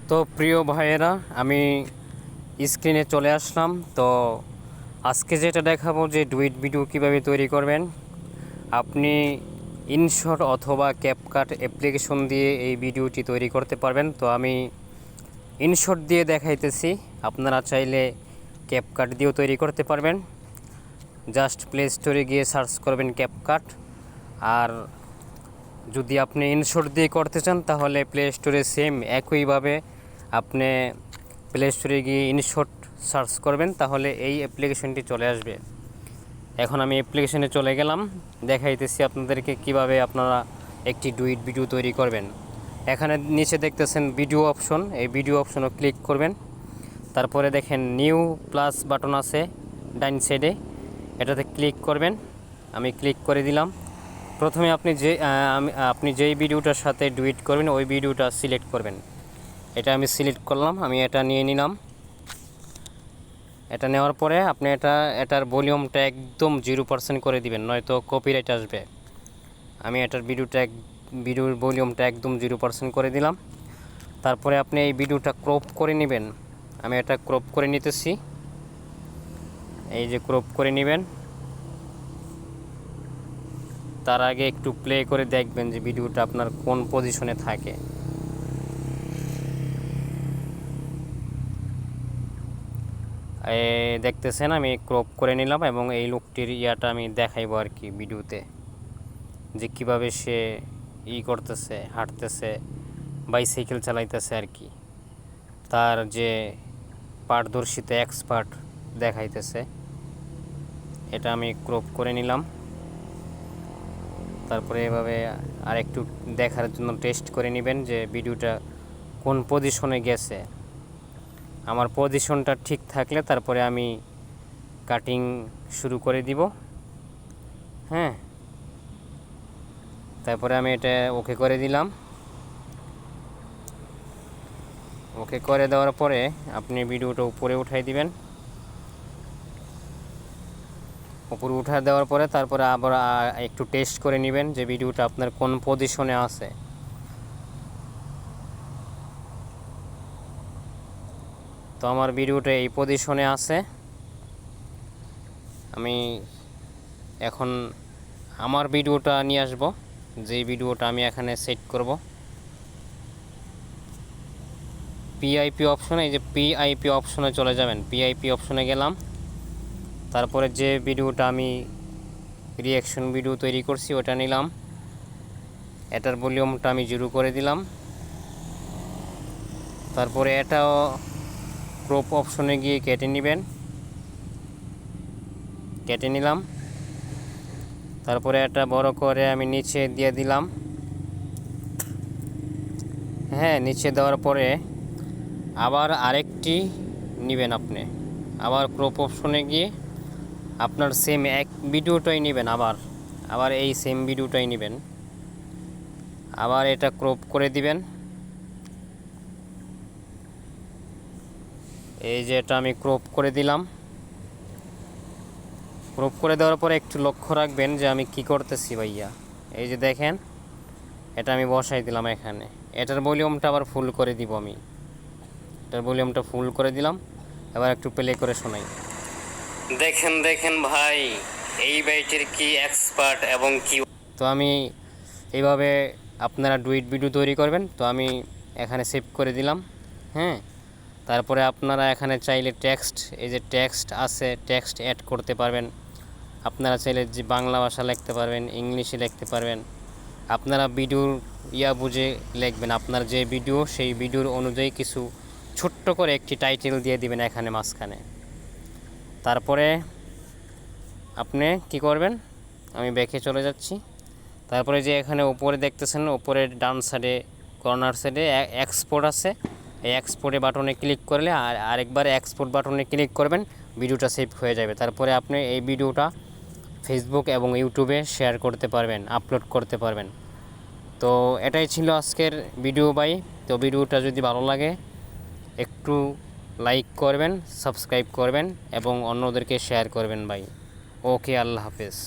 তো প্রিয় ভাইয়েরা, আমি স্ক্রিনে চলে আসলাম। তো আজকে যেটা দেখাবো যে ডুইট ভিডিও কিভাবে তৈরি করবেন। আপনি ইনশট অথবা ক্যাপকাট অ্যাপ্লিকেশন দিয়ে এই ভিডিওটি তৈরি করতে পারবেন। তো আমি ইনশট দিয়ে দেখাইতেছি, আপনারা চাইলে ক্যাপকাট দিয়েও তৈরি করতে পারবেন। জাস্ট প্লে স্টোরে গিয়ে সার্চ করবেন ক্যাপকাট। আর যদি আপনি ইনশট দিয়ে করতে চান তাহলে প্লে স্টোরে সেম একইভাবে আপনি প্লে স্টোরে গিয়ে ইনশট সার্চ করবেন, তাহলে এই অ্যাপ্লিকেশনটি চলে আসবে। এখন আমি অ্যাপ্লিকেশনে চলে গেলাম, দেখাইতেছি আপনাদেরকে কিভাবে আপনারা একটি ডুইট ভিডিও তৈরি করবেন। এখানে নিচে দেখতেছেন ভিডিও অপশন, এই ভিডিও অপশনও ক্লিক করবেন। তারপরে দেখেন নিউ প্লাস বাটন আছে ডাইন সাইডে, এটাতে ক্লিক করবেন। আমি ক্লিক করে দিলাম। প্রথমে আপনি যেই ভিডিওটার সাথে ডুইট করবেন ওই ভিডিওটা সিলেক্ট করবেন। এটা আমি সিলেক্ট করলাম, আমি এটা নিয়ে নিলাম। এটা নেওয়ার পরে আপনি এটার ভলিউমটা একদম 0% করে দিবেন, নয়তো কপিরাইট আসবে। আমি ভিডিওর ভলিউমটা একদম 0% করে দিলাম। তারপরে আপনি এই ভিডিওটা ক্রপ করে নেবেন। আমি এটা ক্রপ করে নিতেছি, এই যে ক্রপ করে নেবেন। তার আগে একটু প্লে করে দেখবেন যে ভিডিওটা আপনার কোন পজিশনে থাকে। দেখতেছেন আমি ক্রপ করে নিলাম এবং এই লোকটির ইয়াটা আমি দেখাইবো আর কি ভিডিওতে, যে কীভাবে সে করতেছে, হাঁটতেছে, বাইসাইকেল চালাইতেছে আর কি। তার যে পারদর্শিতা এক্সপার্ট দেখাইতেছে, এটা আমি ক্রপ করে নিলাম। তারপরে এভাবে আর একটু দেখার জন্য টেস্ট করে নেবেন যে ভিডিওটা কোন পজিশনে গেছে। আমার পজিশনটা ঠিক থাকলে তারপরে আমি কাটিং শুরু করে দিব। হ্যাঁ, তারপরে আমি এটা ওকে করে দিলাম। ওকে করে দেওয়ার পরে আপনি ভিডিওটা উপরে উঠাই দিবেন। উপরে উঠা দেওয়ার পরে তারপরে আবার একটু টেস্ট করে নেবেন যে ভিডিওটা আপনার কোন পজিশনে আছে। তো আমার ভিডিওটা এই পজিশনে আছে। আমি এখন আমার ভিডিওটা নিয়ে আসব, যে ভিডিওটা আমি এখানে সেট করব। পিআইপি অপশনে, এই যে পিআইপি অপশনে চলে যাবেন। পিআইপি অপশনে গেলাম। তারপরে যে ভিডিওটা আমি রিঅ্যাকশন ভিডিও তৈরি করছি ওটা নিলাম। এটার ভলিউমটা আমি 0 করে দিলাম। তারপরে এটাও ক্রপ অপশনে গিয়ে কেটে নেবেন, কেটে নিলাম। তারপরে এটা বড় করে আমি নিচে দিয়ে দিলাম। হ্যাঁ, নিচে দেওয়ার পরে আবার আরেকটি নেবেন আপনি, আবার ক্রপ অপশনে গিয়ে আপনার সেম এক ভিডিওটাই নেবেন, আবার এই সেম ভিডিওটাই নেবেন, আবার এটা ক্রপ করে দিবেন। এই যে এটা আমি ক্রপ করে দিলাম। ক্রপ করে দেওয়ার পরে একটু লক্ষ্য রাখবেন যে আমি কি করতেছি ভাইয়া। এই যে দেখেন, এটা আমি বসাই দিলাম এখানে। এটার ভলিউমটা আবার ফুল করে দিব আমি। এটার ভলিউমটা ফুল করে দিলাম। এবার একটু প্লে করে শোনাই। দেখেন দেখেন ভাই, এই বাইটের কি এক্সপার্ট এবং কি। তো আমি এইভাবে আপনারা ডুইট ভিডিও তৈরি করবেন। তো আমি এখানে সেভ করে দিলাম। হ্যাঁ, তারপরে আপনারা এখানে চাইলে টেক্সট, এই যে টেক্সট আছে, টেক্সট অ্যাড করতে পারবেন। আপনারা চাইলে যে বাংলা ভাষা লিখতে পারবেন, ইংলিশে লিখতে পারবেন। আপনারা ভিডিওর বুঝে লিখবেন, আপনার যে ভিডিও সেই ভিডিওর অনুযায়ী কিছু ছোট্ট করে একটি টাইটেল দিয়ে দিবেন এখানে মাঝখানে। তারপরে আপনি কি করবেন, আমি ব্যাকে চলে যাচ্ছি। তারপরে যে এখানে উপরে দেখতেছেন, উপরের ডান সাইডে কর্নার সাইডে এক্সপোর্ট আছে, এই এক্সপোর্টে বাটনে ক্লিক করলে আরেকবার এক্সপোর্ট বাটনে ক্লিক করবেন, ভিডিওটা সেভ হয়ে যাবে। তারপরে আপনি এই ভিডিওটা ফেসবুক এবং ইউটিউবে শেয়ার করতে পারবেন, আপলোড করতে পারবেন। তো এটাই ছিল আজকের ভিডিও ভাই। তো ভিডিওটা যদি ভালো লাগে একটু লাইক করবেন, সাবস্ক্রাইব করবেন এবং অন্যদেরকে শেয়ার করবেন ভাই। ওকে, আল্লাহ হাফেজ।